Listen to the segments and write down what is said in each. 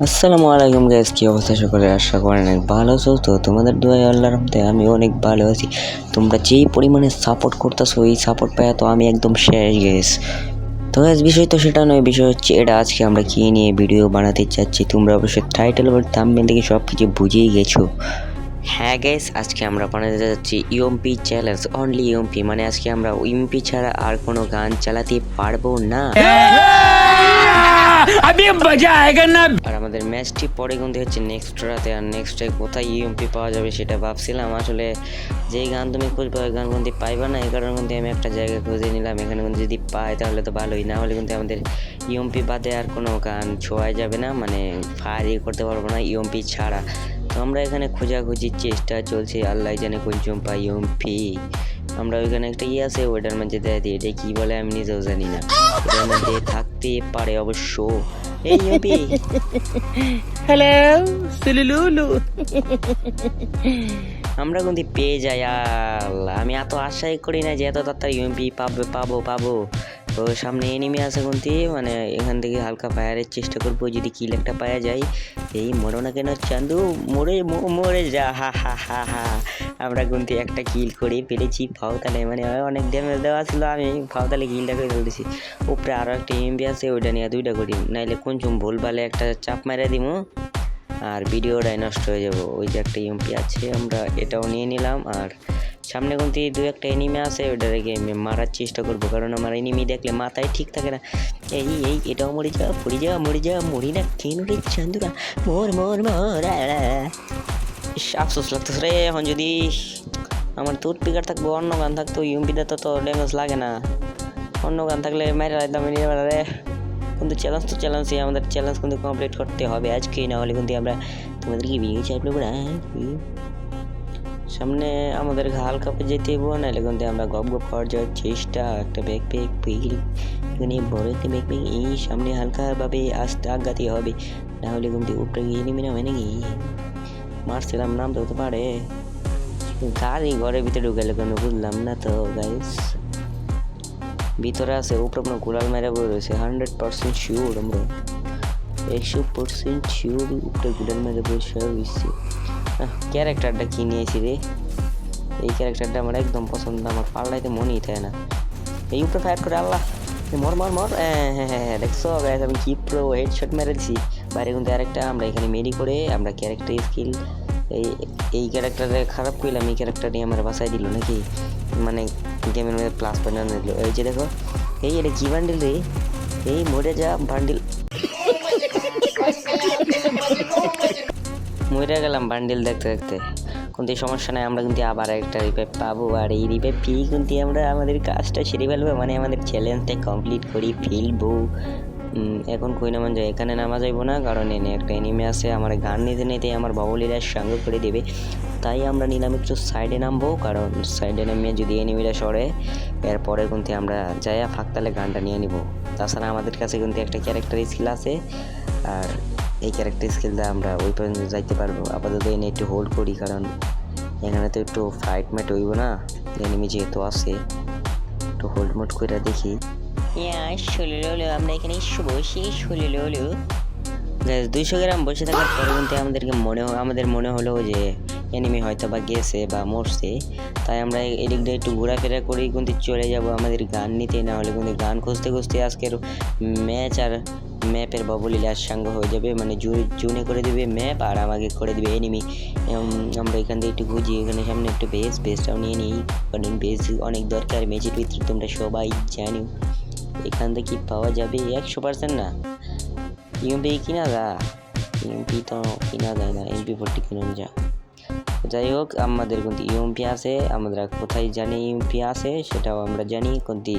আসসালামু আলাইকুম গাইস, কি অবস্থা সকলে? আশা করেন অনেক ভালো আছো। তো তোমাদের দোয়ায় আল্লাহর রহমতে আমি অনেক ভালো আছি। তোমরা যেই পরিমাণে সাপোর্ট করতেছো, এই সাপোর্ট পাওয়া তো আমি একদম শেষ গাইস। তো গাইস বিষয় তো সেটা নয়, বিষয় হচ্ছে এটা আজকে আমরা কি নিয়ে ভিডিও বানাতে চাচ্ছি তোমরা অবশ্যই টাইটেল বা থাম্বনেল থেকে সব কিছু বুঝেই গেছো। হ্যাঁ গাইস, আজকে আমরা বানাতে যাচ্ছি ইউএমপি চ্যালেঞ্জ, অনলি ইউএমপি। মানে আজকে আমরা ইউএমপি ছাড়া আর কোনো গান চালাতে পারবো না। अभी मजा आएगा ना। আর আমাদের ম্যাচটি পরে কিন্তু হচ্ছে নেক্সট রাতে, আর নেক্সট ডে কোথায় ইউএমপি পাওয়া যাবে সেটা ভাবছিলাম। আসলে যেই গান তুমি খুঁজবে ওই গান কিন্তু পাইবা না, এই কারণে কিন্তু আমি একটা জায়গা খুঁজে নিলাম। এখানে কিন্তু যদি পাই তাহলে তো ভালোই, না হলে কিন্তু আমাদের ইউএমপি বাদে আর কোনো গান ছোঁয়া যাবে না, মানে ফায়ারই করতে পারবো না ইউএমপি ছাড়া। তো আমরা এখানে খোঁজাখুঁজির চেষ্টা চলছে, আল্লাহ জানে কোন চম্পা ইউএমপি। আমরা ওইখানে একটা আছে ওইটার মধ্যে দেয় দিই, এটা কি বলে আমি নিজেও জানি না, ওটার মধ্যে থাকতে পারে অবশ্য। এই ইউএমপি হ্যালো সুলুলুলু। আমরা কিন্তু পেয়ে যাই। আল্লাহ, আমি এত আশাই করি না যে এত তাড়াতাড়ি ইউএমপি পাবো। তো সামনে এনিমি আছে কিন্তু, মানে এখান থেকে হালকা ফায়ারের চেষ্টা করবো, যদি কিল একটা পাওয়া যায়। এই মরো না কেন চান্দু, মরে যা, হা হা হা হা। আমরা কিন্তু একটা কিল করে পেরেছি ফাউতালে, মানে অনেক ড্যামেজ দেওয়া ছিল, আমি ফাউতালে কিলটা করে ফেলতেছি। উপরে আরও একটা এমবি আছে, ওইটা নিয়ে দুইটা করি, নাইলে কোন ভুলভালে একটা চাপ মেরে দিমু আর ভিডিওটাই নষ্ট হয়ে যাব। ওই যে একটা ইউএমপি আছে, আমরা এটাও নিয়ে নিলাম। আর সামনে কিন্তু দু একটা এনিমি আছে, ওটাকে আমি মারার চেষ্টা করবো, কারণ আমার এনিমি দেখলে মাথায় ঠিক থাকে না। এই এটাও মরে যা মরি না কেন রে চান্দুরা, মোর আফসোস লাগতেছে রে। এখন যদি আমার টুথ পিকার থাকবো, অন্য গান থাকতো, ইউএমপিতে তো ড্যামেজ লাগে না। অন্য গান থাকলে মেরে একদম রে। কিন্তু চ্যালেঞ্জই আমাদের, চ্যালেঞ্জ কিন্তু কমপ্লিট করতে হবে আজকেই, না হলে কিন্তু আমরা তোমাদেরকে ভিডিও চাইবো না। সামনে আমাদের হালকা পেয়ে যেতে হবো, নাহলে কিন্তু আমরা গপ খাওয়ার যাওয়ার চেষ্টা। একটা ব্যাকপ্যাক পিল এখানে বড় একটা ব্যাকপ্যাক, এই সামনে হালকাভাবে আস্তে আগাতে হবে, না হলে কিন্তু উপরে গিয়ে নেমে না হয় নাকি। মারছিলাম, নাম তো হতে পারে। গাড়ি ঘরের ভিতরে ঢুকালে কোনো বুঝলাম না তো গাইস। ভিতরে আছে, উপরে আপনার গোলাল মেরে বই রয়েছে, 100% শিওর, আমরা 100% শিওর উপরে গোলাল মেরে বসে রয়েছে। ক্যারেক্টারটা কি নিয়েছি রে, এই ক্যারেক্টারটা আমার একদম পছন্দ, আমার পাল্লাইতে মনেই থাকে না। এই উপরে ফায়ার করে, আল্লাহ মর হ্যাঁ দেখছো গাইস, আমি কি প্রো হেডশট মেরে দিছি। বাইরে কিন্তু আরেকটা, আমরা এখানে মেরি করে আমরা ক্যারেক্টার স্কিল, এই ক্যারেক্টারে খারাপ করলাম, এই ক্যারেক্টার নিয়ে আমার বাসায় দিল নাকি, মানে গেমের মধ্যে প্লাস পয়েন্ট আনে দিল। এই যে দেখো, এই এটা কি বান্ডিল রে, এই মরে যা বান্ডিল, মরে গেলাম বান্ডিল দেখতে দেখতে। কিন্তু এই সমস্যা নাই, আমরা কিন্তু আবার একটা রিভাইভ পাবো, আর এই রিভাইভ পেয়ে কিন্তু আমরা আমাদের কাজটা সেরে ফেলবো, মানে আমাদের চ্যালেঞ্জটা কমপ্লিট করি ফেলবো। এখন কই নামান যায়, এখানে নামা যাইবো না, কারণ এনে একটা এনিমি আছে, আমার গান নিতে আমার বাবুলিরা সঙ্গে করে দেবে। তাই আমরা নিলাম একটু সাইডে নামবো, কারণ সাইডে নামিয়ে যদি এনিমিরা সরে, এরপরে কিন্তু আমরা যাইয়া ফাঁকতালে গানটা নিয়ে নিব। তাছাড়া আমাদের কাছে কিন্তু একটা ক্যারেক্টার স্কিল আছে, আর এই ক্যারেক্টার স্কিলটা আমরা ওই পর্যন্ত যাইতে পারবো। আপাতত এনে একটু হোল্ড করি, কারণ এখানে তো একটু ফাইট ম্যাট হইব না, এনিমি যেহেতু আছে, একটু হোল্ড মোড করে দেখি। আমরা এখানে বসে 200 গ্রাম বসে থাকার পরে কিন্তু আমাদের মনে হলো যে এনিমি হয়তো বা গেছে বা মরছে, তাই আমরা এদিক দিয়ে একটু ঘোরাফেরা করেই কিন্তু চলে যাব আমাদের গান নিতে, না হলে কিন্তু গান খুঁজতে আজকের ম্যাচ আর ম্যাপের বাবুলিলার সঙ্গে হয়ে যাবে, মানে জুনে করে দেবে ম্যাপ আর আমাকে করে দেবে এনিমি। আমরা এখান থেকে একটু খুঁজি, এখানে সামনে একটু বেসটাও নিয়ে নিই, কারণ বেস অনেক দরকার ম্যাচের ভিতরে, তোমরা সবাই জানো। এখান থেকে কি পাওয়া যাবে 100% না, ইউএমপি কিনা যায়, ইউএমপি তো কিনা যায় না, MP40 কিনুন যা। যাই হোক, আমাদের কিন্তু ইউএমপি আছে, আমরা কোথায় জানি ইউএমপি আছে সেটাও আমরা জানি, কিন্তু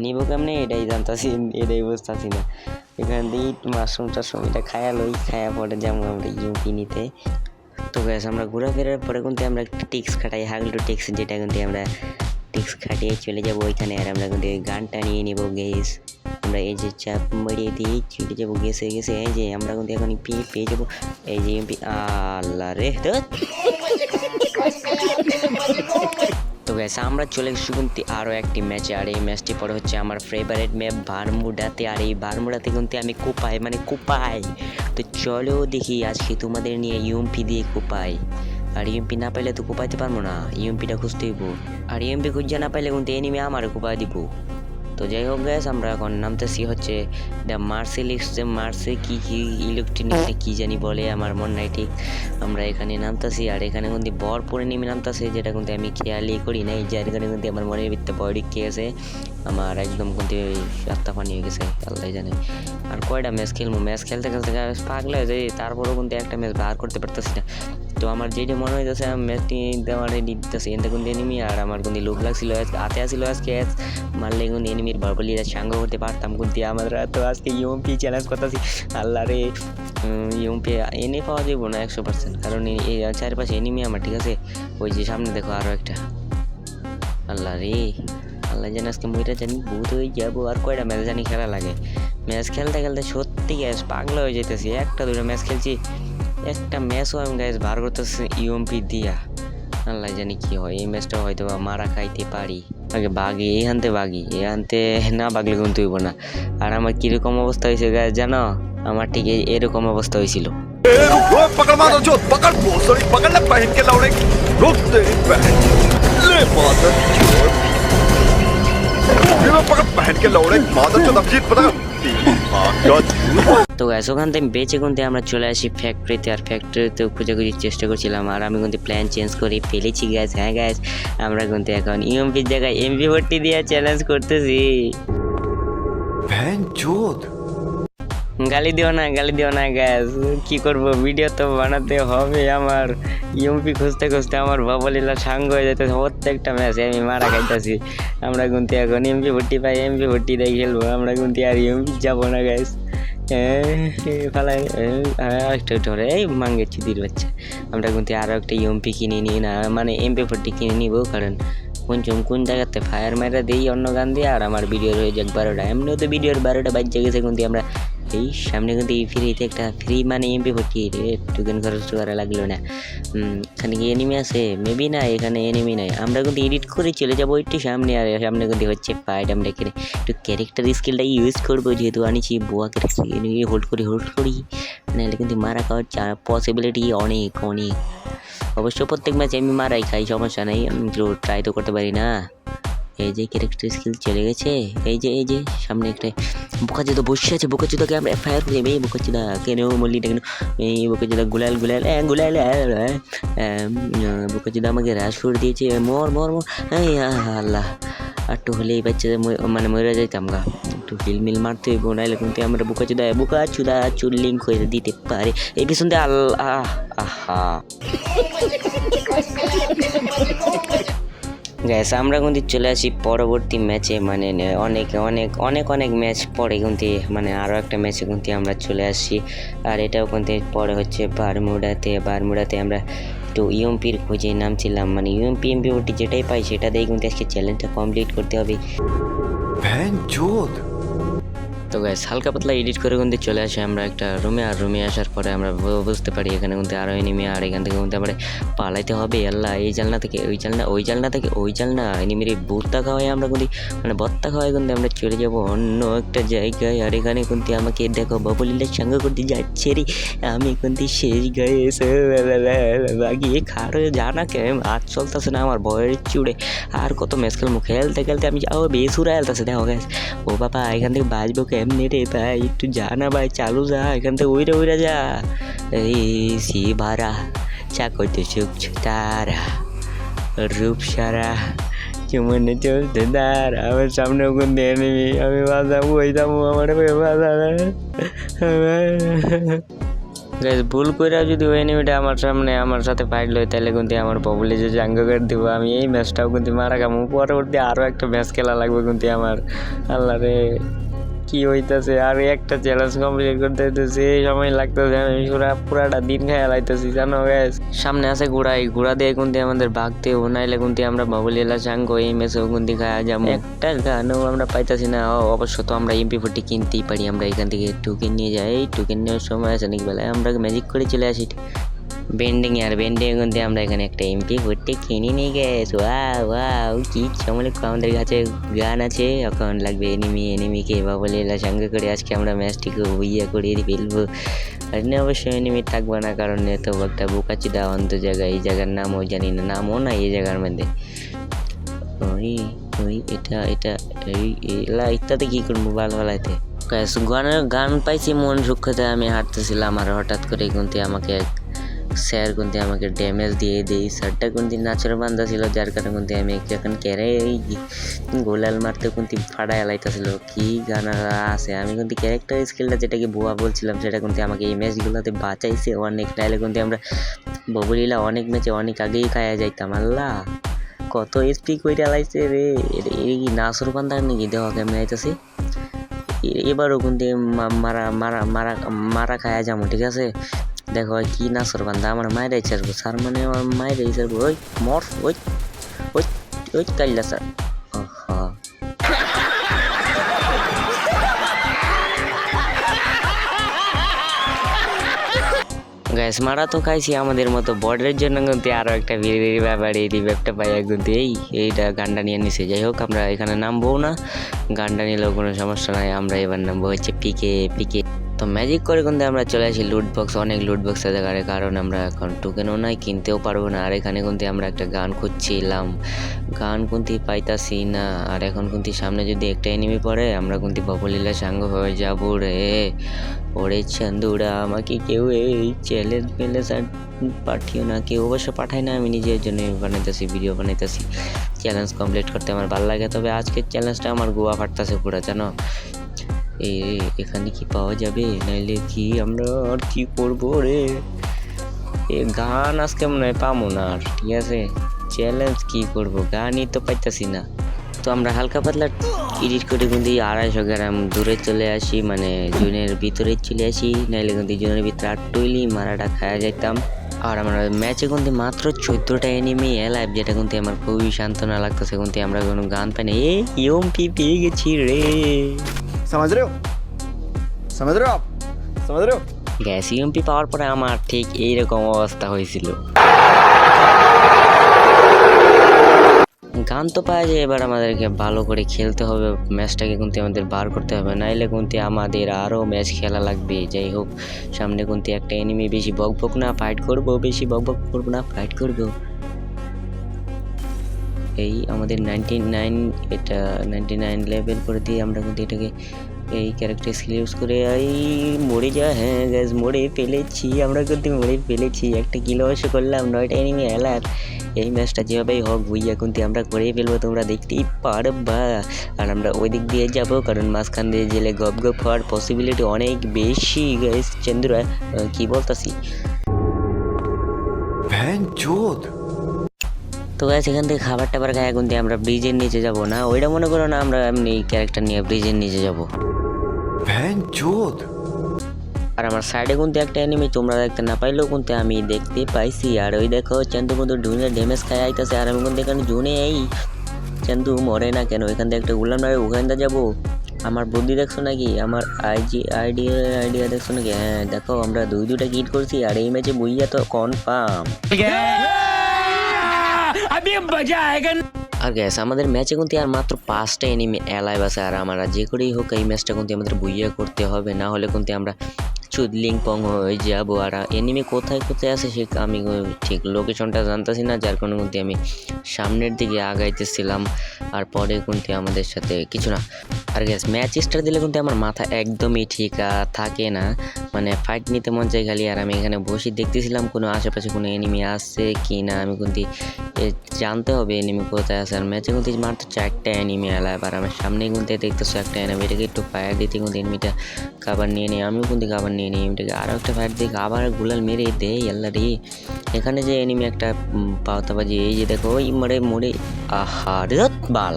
নিব কেমনে এটাই জানতাছি, এটাই বুঝতেছি না। এখান দিয়ে মাশরুম টাশরুম এটা খায়া পরে যেমন আমরা ইউএমপি নিতে। তো গ্যাস আমরা ঘোরাফেরার পরে কিন্তু আমরা একটা টিক্স খাটাই, হাগলু টিক্স, যেটা কিন্তু আমরা টিক্স খাটিয়ে চলে যাবো ওইখানে, আর আমরা কিন্তু গানটা নিয়ে নিব গেস। আমরা এই যে চাপ মারিয়ে দিয়ে চলে যাবো গেছে, এই যে আমরা কিন্তু এখন পেয়ে যাবো এই যে এমপি। আল্লাহ রে, তো তো গাইস আমরা চলে এসেছি কিন্তু আরও একটি ম্যাচে, আর এই ম্যাচটি পরে হচ্ছে আমার ফেভারিট ম্যাপ বারমুডাতে। আর এই বারমুডাতে কিন্তু আমি কোপাই। তো চলো দেখি আজকে তোমাদের নিয়ে ইউএমপি দিয়ে কোপাই। আর ইউএমপি না পাইলে তো কোপাইতে পারবো না, ইউএমপিটা খুঁজতে হইব। আর ইউএমপি খুঁজে না পাইলে কিন্তু এনিমি আমার কোপাই দিব। তো যাই হোক গ্যাস, আমরা এখন নামতেছি হচ্ছে দ্য মার্সে কি ইলেকট্রনিক কি জানি বলে, আমার মন নাই ঠিক। আমরা এখানে নামতেছি, আর এখানে কিন্তু ভরপুরে নেমে নামতেছে, যেটা কিন্তু আমি খেয়ালই করি নাই। যার কারণে কিন্তু আমার মনের ভিতরে বডি খেয়েছে, আমার একদম কিন্তু রাস্তা পানি হয়ে গেছে, আল্লাহ জানে। আর কয়টা ম্যাচ খেলবো, ম্যাচ খেলতে পাগলা হয়ে যায়, তারপরেও কিন্তু একটা ম্যাচ বার করতে পারতেছি না। তো আমার যেটা মনে হইতেছে ম্যাচটি দেওয়ার দিতেছে এতে কিন্তু এনিমি, আর আমার কিন্তু লোভ লাগছিল হাতে আসছিল আজকে মারলে কিন্তু এনিমির বারবলিরা সাঙ্গ করতে পারতাম, কিন্তু আমরা তো আজকে ইউএমপি চ্যালেঞ্জ করতেছি। আল্লাহ রে, ইউএমপি এনে পাওয়া যাবো না 100%, কারণ এই চারপাশে এনিমি আমার, ঠিক আছে। ওই যে সামনে দেখো আরও একটা, আল্লাহ রে, আল্লাহ জানি আজকে মইটা জানি ভূত হয়ে যাবো। আর কয়টা ম্যাচ জানি খেলা লাগে, ম্যাচ খেলতে খেলতে সত্যি গ্যাস পাগলা হয়ে যেতেছি। একটা দুটো ম্যাচ খেলছি, একটা ম্যাচও আমি গ্যাস বার করতেছি ইউএমপি দিয়া, আল্লাহ জানি কি হয়। এই ম্যাচটা হয়তো মারা খাইতে পারি। আগে বাগি এই আনতে না বাগলে কিন্তু হইব না। আর আমার কিরকম অবস্থা হয়েছে গ্যাস জানো, আমার ঠিক এরকম অবস্থা হয়েছিল। पकड़ मारो जो पकड़ भोसड़ी पकड़ ले पहन के लौड़े रुक तेरी बहन ले मादर चोद ये पकड़ पहन के लौड़े मादर चोद अब जीत पता তো গ্যাস ওখান থেকে বেঁচে কিন্তু আমরা চলে আসি ফ্যাক্টরিতে, আর ফ্যাক্টরিতে খোঁজাখুঁজির চেষ্টা করছিলাম, আর আমি কিন্তু প্ল্যান চেঞ্জ করে ফেলেছি গ্যাস। হ্যাঁ গ্যাস, আমরা কিন্তু এখন ইউএমপির জায়গায় MP40 দিয়ে চ্যালেঞ্জ করতেছি। बहन चोद গালি দিও না গ্যাস, কি করব, ভিডিও তো বানাতে হবে। আমার ইউএমপি খুঁজতে খুঁজতে আমার বাবলিলা সাঙ্গ হয়ে যেতেছে, প্রত্যেকটা ম্যাচে আমি মারা খাইতেছি। আমরা কিন্তু এখন MP40 পাই, MP40 দিয়ে খেলবো, আমরা কিন্তু আর ইউএমপি যাবো না গ্যাস। আরেকটা ধরে এই মাঙ্গের চিদির বাচ্চা, আমরা কিন্তু আরও একটা ইউএমপি কিনে নিই না, মানে MP40 কিনে নিব, কারণ কোন জায়গাতে ফায়ার মারা দিই অন্য গান দিয়ে, আর আমার ভিডিও রয়ে যাক 12টা। এমনিও তো ভিডিওর 12টা বাজে গেছে, কিন্তু আমরা এই সামনে কিন্তু এই ফ্রিতে একটা ফ্রি মানে MP40 টোকেন খরচ করা লাগলো না। এখানে কি এনিমি আছে? মেবি না, এখানে এনিমি নাই। আমরা কিন্তু এডিট করে চলে যাবো একটু সামনে, আর সামনে কিন্তু হচ্ছে ফাইট। আমরা এখানে একটু ক্যারেক্টার স্কিলটা ইউজ করবো, যেহেতু আনিছি বোয়া ক্যারেক্টার, হোল্ড করি, নাহলে কিন্তু মারা খাওয়ার পসিবিলিটি অনেক। অবশ্য প্রত্যেক ম্যাচে আমি মারাই খাই, সমস্যা নেই, ট্রাই তো করতে পারি না। এই যে ক্যারেক্টার স্কিল চলে গেছে, এই যে সামনে একটা বোকাচোদা বসে আছে, বোকাচোদাকে আমরা ফায়ার করি। এই বোকাচোদা কেন মল্লিটা কেন, এই বোকাচোদা গুলাল বোকাচোদা আমাকে রাশ করে দিয়েছে, মর এই আল্লাহ, একটু হলে এই বাচ্চাদের মানে মরে যাইতাম গা, একটু হিলমিল মারতে হইব, নাইলে কিন্তু আমরা বোকাচোদা চুল্লিং করে দিতে পারে। এই পিছন দিয়ে আল্লাহ আহা গ্যাস, আমরা কিন্তু চলে আসি পরবর্তী ম্যাচে, মানে অনেক ম্যাচ পরে কিন্তু মানে আরও একটা ম্যাচে কিন্তু আমরা চলে আসি। আর এটাও কিন্তু পরে হচ্ছে বারমুডাতে আমরা একটু ইউএমপির খোঁজে নামছিলাম, মানে MP40 যেটাই পাই সেটা দিয়ে কিন্তু আজকে চ্যালেঞ্জটা কমপ্লিট করতে হবে। बहन चोद তো গ্যাস হালকা পাতলা এডিট করে কিন্তু চলে আসে আমরা একটা রুমে, আর রুমে আসার পরে আমরা বুঝতে পারি এখানে কিন্তু আরও এনিমি, আর এখান থেকে কিন্তু আমরা পালাইতে হবে। আল্লাহ, এই জালনা থেকে ওই জালনা এনিমির ভূতটা খাওয়াই আমরা কিন্তু মানে বত্তা খাওয়াই কিন্তু আমরা চলে যাবো অন্য একটা জায়গায়। আর এখানে কিন্তু আমাকে দেখো বাবলিলার সঙ্গে করতে যাচ্ছে রে, আমি কিন্তু শেষ গায়ে এসে গিয়ে খারে জানা কে হাত চলতেছে না আমার ভয়ের চুড়ে। আর কত ম্যাচ খেলতে আমি যাও বেসুরা এলতেছে, দেখো গ্যাস। ও বাবা, এখান থেকে বাঁচবো কেমনি রে ভাই, একটু যা না ভাই, চালু যা এখান থেকে উইরা যা। এই সি ভাড়া চাকতে সুখ তারা রূপসারা কেমনে চলতে দাঁড়া, আমার সামনে ওখান দিয়ে নিবি, আমি বাজাবো আমার ভুল করে যদি ওই এনিমিটা আমার সাথে ফাইট লয়, তাহলে কিন্তু আমার ববলে যে জাঙ্গ করে দেবো আমি। এই ম্যাচটাও কিন্তু মারা খামো, পরবর্তী আরও একটা ম্যাচ খেলা লাগবে কিন্তু আমার। আল্লাহ রে, কি হইতেছে, আর একটা চ্যালেঞ্জ কমপ্লিট করতে হইতেছে, এই সময় লাগতেছে, আমি পুরাটা দিন খেয়ে লাইতেছি জানো গ্যাস। সামনে আছে ঘোড়া দিয়ে কিন্তু আমাদের ভাগতে ও, নাইলে কিন্তু আমরা বাবুলিলা চাঙ্গ এই ম্যাচেও কিন্তু খাওয়া যাবো। একটা গানও আমরা পাইতেছি না। অবশ্য তো আমরা MP40 কিনতেই পারি, আমরা এখান থেকে টোকেন নিয়ে যাই। টোকেন নেওয়ার সময় আছে নাকি বেলায় আমরা ম্যাজিক করে চলে আসি। বেন্ডিং আর বেন্ডিং কিন্তু আমরা এখানে একটা এমপি ভর্তি কিনে নিয়ে গেছি। ওয়াও কি চমৎকার, আমাদের কাছে গান আছে, এখন লাগবে এনিমিকে বাবুলিলা সঙ্গে করে আজকে আমরা ম্যাচটিকে ইয়ে করে ফেলবো। আর না অবশ্যই এনিমি থাকবে না, কারণ এত একটা বোকাচিদা অন্ত জায়গা, এই জায়গার নামও জানি না, নামও না এই জায়গার মধ্যে। ওই এটা এলা ইত্যাদি কী করবো বালবালাইতে গান পাইছি মন সুখতে আমি হাঁটতেছিলাম, আর হঠাৎ করে কিন্তু আমাকে স্যার কিন্তু আমাকে ড্যামেজ দিয়ে দিই। স্যারটা কিন্তু নাচের বান্ধা ছিল, যার কারণে কিন্তু আমি এখন কেড়ে গোলাল মারতে কিন্তু ফাটায় লাইতেছিল। কি গান আছে, আমি কিন্তু ক্যারেক্টার স্কিলটা যেটাকে বোয়া বলছিলাম সেটা কিন্তু আমাকে এই ম্যাচগুলোতে বাঁচাইছে অনেক, নাইলে কিন্তু আমরা ববুলিলা অনেক ম্যাচে অনেক আগেই খায়া যাইতাম। আল্লাহ কত স্পিক কইরা লাইছে রে, এই নাচর বান্ধা নাকি দেওয়া কেমন আইতেছে। এবারও কিন্তু মারা মারা মারা মারা খায়া যাবো, ঠিক আছে। দেখো কি নাচর বান্ধা আমার মায়েরাই ছাড়বো, স্যার মানে আমার মায়েরাই ছাড়বো। ওই মর ওই ওই ওই কাইলা স্যার। গ্যাস মারা তো খাইছি, আমাদের মতো বর্ডারের জন্য কিন্তু আরও একটা বিড়ি ব্যাপার, এই রিভ্যাপটা পাই কিন্তু এইটা গানটা নিয়ে নিছে। যাই হোক আমরা এখানে নামবো না, গানটা নিলেও কোনো সমস্যা নাই, আমরা এবার নামবো হচ্ছে পিকে। তো ম্যাজিক করে কিন্তু আমরা চলে আসি লুট বক্স, অনেক লুট বক্স আছে, কারণ আমরা এখন টোকেনও নাই, কিনতেও পারবো না। আর এখানে কিন্তু আমরা একটা গান খুঁজছিলাম, গান কিন্তু পাইতাছি না। আর এখন কিন্তু সামনে যদি একটা এনিমি পড়ে আমরা কিন্তু ববলিলা সাঙ্গ হয়ে যাবো রে। ওরে চান্দুরা, আমাকে কেউ এই চ্যালেঞ্জ পাঠিও না, কেউ অবশ্য পাঠায় না, আমি নিজের জন্য বানাইতেছি, ভিডিও বানাইতেছি। চ্যালেঞ্জ কমপ্লিট করতে আমার ভালো লাগে, তবে আজকের চ্যালেঞ্জটা আমার গোয়া ফাটতেছে পুরো, জানো। এখানে কি পাওয়া যাবে, নাইলে কি আমরা আর কি করবো রে। গান আজকে মনে হয় পাবো না আর, ঠিক আছে। চ্যালেঞ্জ কি করব, গানই তো পাইতেছি না। তো আমরা হালকা পাতলা এডিট করে কিন্তু 250 গ্রাম দূরে চলে আসি, মানে জুনের ভিতরে চলে আসি, নাইলে কিন্তু জুনের ভিতরে আর টইলি মারাটা খাওয়া যাইতাম। আর আমরা ম্যাচে কিন্তু মাত্র 14টা এনিমি এলাইভ, যেটা কিন্তু আমার খুবই সান্ত্বনা লাগতেছে। কিন্তু আমরা কোনো গান পাই না, এমপি পেয়ে গেছি রে। समझ रहे हो গ্যাস ইউএমপি পাওয়ার পরে আমার ঠিক এইরকম অবস্থা হয়েছিল। গান তো পাওয়া যায়, এবার আমাদেরকে ভালো করে খেলতে হবে, ম্যাচটাকে কিন্তু আমাদের বার করতে হবে, নাইলে কিন্তু আমাদের আরও ম্যাচ খেলা লাগবে। যাই হোক সামনে কিন্তু একটা এনিমি, বেশি বকবক না ফাইট করবো, বেশি বকবক করবো না ফাইট করবো। এই আমাদের 99 লেভেল করে দিয়ে আমরা কিন্তু এটাকে এই ক্যারেক্টার স্কিল ইউজ করে মরে যা। হ্যাঁ গ্যাস মরে ফেলেছি, আমরা কিন্তু মরে ফেলেছি, একটা কিলো অবশ্য করলাম, 9টা এনিমি এলার। এই ম্যাচটা যেভাবেই হোক বুইয়া কিন্তু আমরা করেই ফেলবো, তোমরা দেখতেই পারবা। আর আমরা ওই দিক দিয়ে যাবো, কারণ মাঝখান দিয়ে গেলে গপ হওয়ার পসিবিলিটি অনেক বেশি। গ্যাস চন্দ্রা কি বলতাছি, তো গ্যাস এখান থেকে খাবার টাবার খায় কিন্তু আমরা ব্রিজের নিচে যাব না, ওইটা মনে করো না, আমরা এমনি ক্যারেক্টার নিয়ে ব্রিজের নিচে যাব। আর আমার সাইডে কিন্তু একটা এনিমি তোমরা দেখতে না পাইলেও কিন্তু আমি দেখতে পাইছি। আর ওই দেখো চান্দু কিন্তু ডুনে ড্যামেজ খায় আইতেছে, আর আমি কিন্তু এখানে জুনে এই চান্দু মরে না কেন, এখান থেকে একটা গুলাম মারে ওখানটা যাবো। আমার বুদ্ধি দেখছো নাকি, আমার আইডিয়া দেখছো নাকি? হ্যাঁ দেখো আমরা দুইটা কিট করছি, আর এই ম্যাচে বুইয়া তো কনফার্ম। আর গ্যাস আমাদের ম্যাচে কিন্তু আর মাত্র 5টা এনিমি অ্যালাইভ আছে, আর আমরা যে করেই হোক এই ম্যাচটা কিন্তু আমাদের বুইয়া করতে হবে, না হলে কিন্তু আমরা চুদলিং পং হয়ে যাবো। আর এনিমি কোথায় আছে সে আমি ঠিক লোকেশনটা জানতেছি না, যার কারণে কিন্তু আমি সামনের দিকে আগাইতেছিলাম, আর পরে কিন্তু আমাদের সাথে কিছু না। আর গ্যাস ম্যাচ স্টার্ট দিলে কিন্তু আমার মাথা একদমই ঠিক থাকে না, মানে ফাইট নিতে মন চাই খালি। আর আমি এখানে বসে দেখতেছিলাম কোনো আশেপাশে কোনো এনিমি আসছে কি না, আমি কিন্তু জানতে হবে এনিমি কোথায় আছে। আর ম্যাচে কিন্তু মাত্র 4টা এনিমি এলাইভ, আর আমার সামনে কিন্তু দেখতেছো একটা এনিমি, এটাকে একটু ফায়ার দিতে কিন্তু এনিমিটা খাবার নিয়ে নিই, আমিও কিন্তু খাবার নিয়ে নিই এনিমিটাকে, আরও একটা ফায়ার দিকে আবার গুলাল মেরে দেয়। আল্লাহ রে, এখানে যে এনিমি একটা পাওতাবাজি, এই যে দেখো ওই মরে আহা বাল।